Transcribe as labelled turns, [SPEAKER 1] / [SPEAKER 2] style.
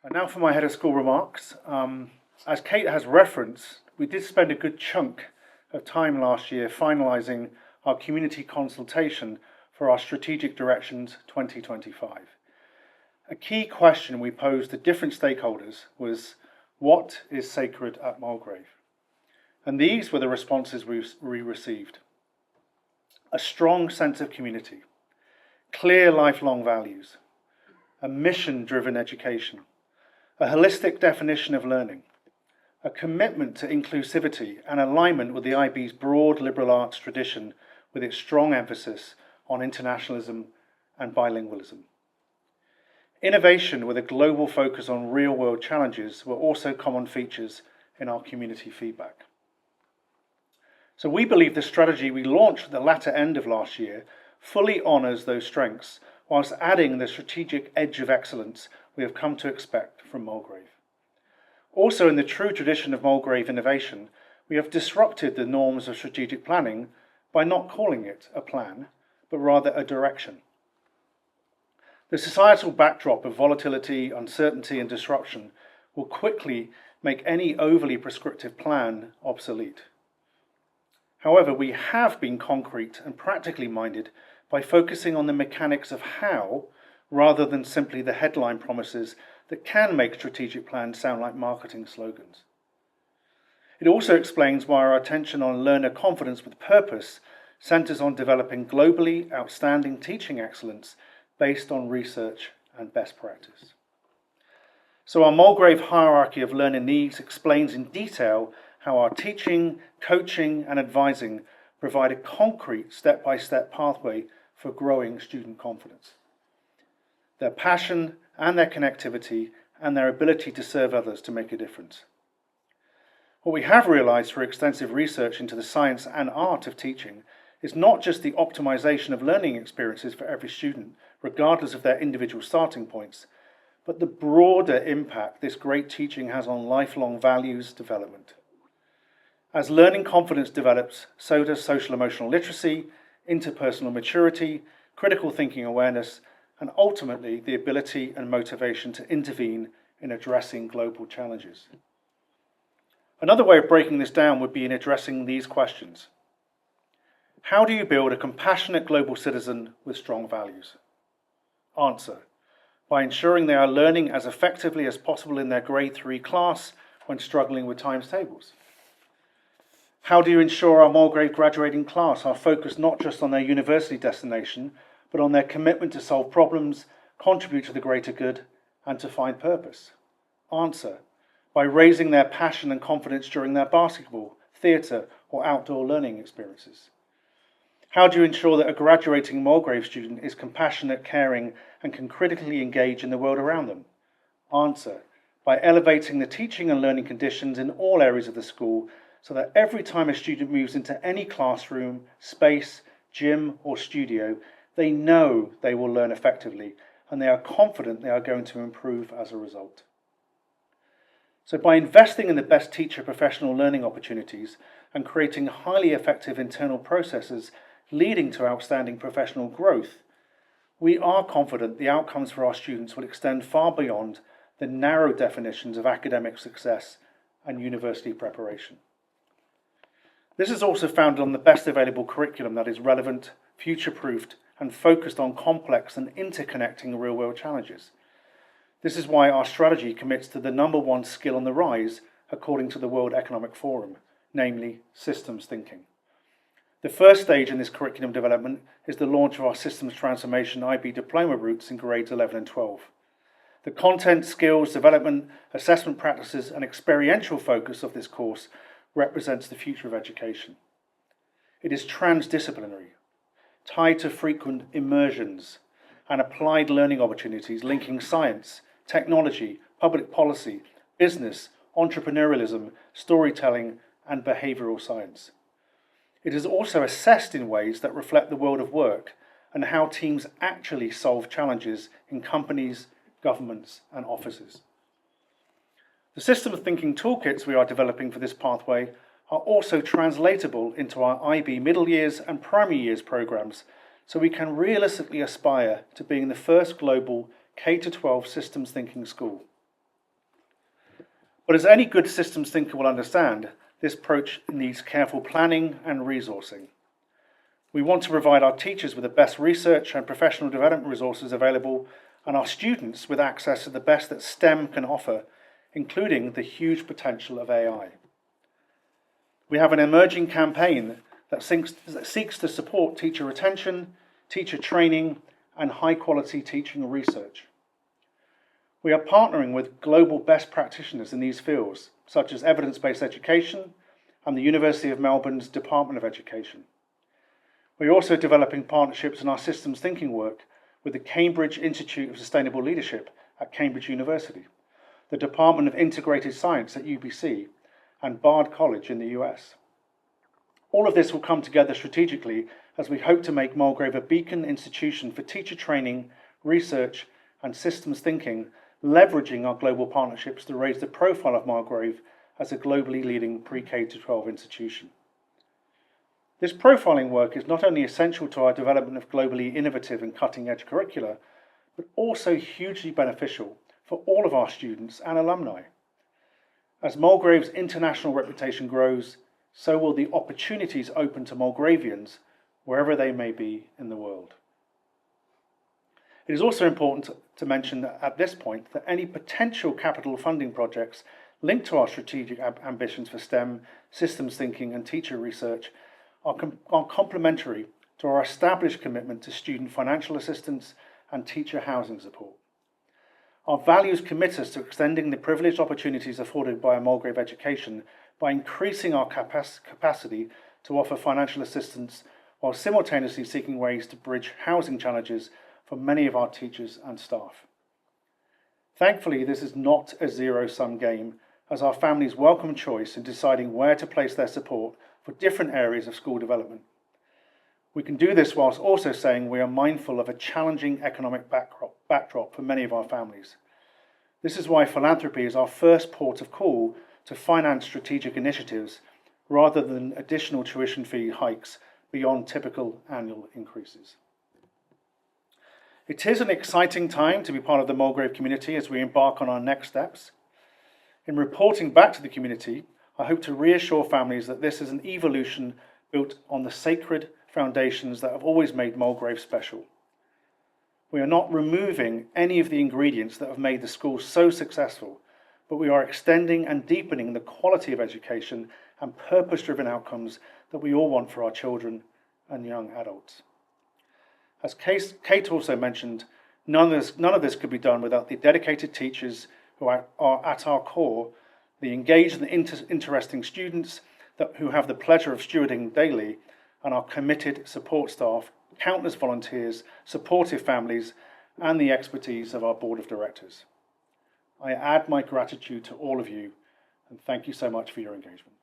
[SPEAKER 1] And now for my head of school remarks. As Kate has referenced, we did spend a good chunk of time last year finalising our community consultation for our Strategic Directions 2025. A key question we posed to different stakeholders was, what is sacred at Mulgrave? And these were the responses we received. A strong sense of community, clear lifelong values, a mission-driven education, a holistic definition of learning, a commitment to inclusivity and alignment with the IB's broad liberal arts tradition with its strong emphasis on internationalism and bilingualism. Innovation with a global focus on real-world challenges were also common features in our community feedback. So we believe the strategy we launched at the latter end of last year fully honours those strengths, whilst adding the strategic edge of excellence we have come to expect from Mulgrave. Also, in the true tradition of Mulgrave innovation, we have disrupted the norms of strategic planning by not calling it a plan, but rather a direction. The societal backdrop of volatility, uncertainty and disruption will quickly make any overly prescriptive plan obsolete. However, we have been concrete and practically minded by focusing on the mechanics of how, rather than simply the headline promises that can make strategic plans sound like marketing slogans. It also explains why our attention on learner confidence with purpose centres on developing globally outstanding teaching excellence based on research and best practice. So our Mulgrave hierarchy of learner needs explains in detail how our teaching, coaching and advising provide a concrete step-by-step pathway for growing student confidence. Their passion and their connectivity and their ability to serve others to make a difference. What we have realised through extensive research into the science and art of teaching is not just the optimisation of learning experiences for every student, regardless of their individual starting points, but the broader impact this great teaching has on lifelong values development. As learning confidence develops, so does social emotional literacy, interpersonal maturity, critical thinking awareness, and ultimately the ability and motivation to intervene in addressing global challenges. Another way of breaking this down would be in addressing these questions. How do you build a compassionate global citizen with strong values? Answer: by ensuring they are learning as effectively as possible in their grade 3 class when struggling with times tables. How do you ensure our Mulgrave graduating class are focused not just on their university destination, but on their commitment to solve problems, contribute to the greater good, and to find purpose? Answer: by raising their passion and confidence during their basketball, theatre, or outdoor learning experiences. How do you ensure that a graduating Mulgrave student is compassionate, caring, and can critically engage in the world around them? Answer: by elevating the teaching and learning conditions in all areas of the school, so that every time a student moves into any classroom, space, gym, or studio, they know they will learn effectively, and they are confident they are going to improve as a result. So by investing in the best teacher professional learning opportunities and creating highly effective internal processes leading to outstanding professional growth, we are confident the outcomes for our students will extend far beyond the narrow definitions of academic success and university preparation. This is also founded on the best available curriculum that is relevant, future-proofed, and focused on complex and interconnecting real-world challenges. This is why our strategy commits to the #1 skill on the rise according to the World Economic Forum, namely systems thinking. The first stage in this curriculum development is the launch of our Systems Transformation IB diploma routes in grades 11 and 12. The content, skills, development, assessment practices, and experiential focus of this course represents the future of education. It is transdisciplinary, tied to frequent immersions and applied learning opportunities linking science, technology, public policy, business, entrepreneurialism, storytelling, and behavioural science. It is also assessed in ways that reflect the world of work and how teams actually solve challenges in companies, governments, and offices. The system of thinking toolkits we are developing for this pathway are also translatable into our IB middle years and primary years programs, so we can realistically aspire to being the first global K-12 systems thinking school. But as any good systems thinker will understand, this approach needs careful planning and resourcing. We want to provide our teachers with the best research and professional development resources available, and our students with access to the best that STEM can offer, including the huge potential of AI. We have an emerging campaign that seeks to support teacher retention, teacher training, and high-quality teaching research. We are partnering with global best practitioners in these fields, such as evidence-based education and the University of Melbourne's Department of Education. We are also developing partnerships in our systems thinking work with the Cambridge Institute of Sustainable Leadership at Cambridge University, the Department of Integrated Science at UBC, and Bard College in the US. All of this will come together strategically as we hope to make Mulgrave a beacon institution for teacher training, research, and systems thinking, leveraging our global partnerships to raise the profile of Mulgrave as a globally leading pre-K-12 institution. This profiling work is not only essential to our development of globally innovative and cutting-edge curricula, but also hugely beneficial for all of our students and alumni. As Mulgrave's international reputation grows, so will the opportunities open to Mulgravians wherever they may be in the world. It is also important to mention that at this point that any potential capital funding projects linked to our strategic ambitions for STEM, systems thinking and teacher research are complementary to our established commitment to student financial assistance and teacher housing support. Our values commit us to extending the privileged opportunities afforded by a Mulgrave education by increasing our capacity to offer financial assistance while simultaneously seeking ways to bridge housing challenges for many of our teachers and staff. Thankfully, this is not a zero-sum game, as our families welcome choice in deciding where to place their support for different areas of school development. We can do this whilst also saying we are mindful of a challenging economic backdrop for many of our families. This is why philanthropy is our first port of call to finance strategic initiatives rather than additional tuition fee hikes beyond typical annual increases. It is an exciting time to be part of the Mulgrave community as we embark on our next steps. In reporting back to the community, I hope to reassure families that this is an evolution built on the sacred foundations that have always made Mulgrave special. We are not removing any of the ingredients that have made the school so successful, but we are extending and deepening the quality of education and purpose-driven outcomes that we all want for our children and young adults. As Kate also mentioned, none of this could be done without the dedicated teachers who are at our core, the engaged and interesting students who have the pleasure of stewarding daily, and our committed support staff, countless volunteers, supportive families, and the expertise of our board of directors. I add my gratitude to all of you, and thank you so much for your engagement.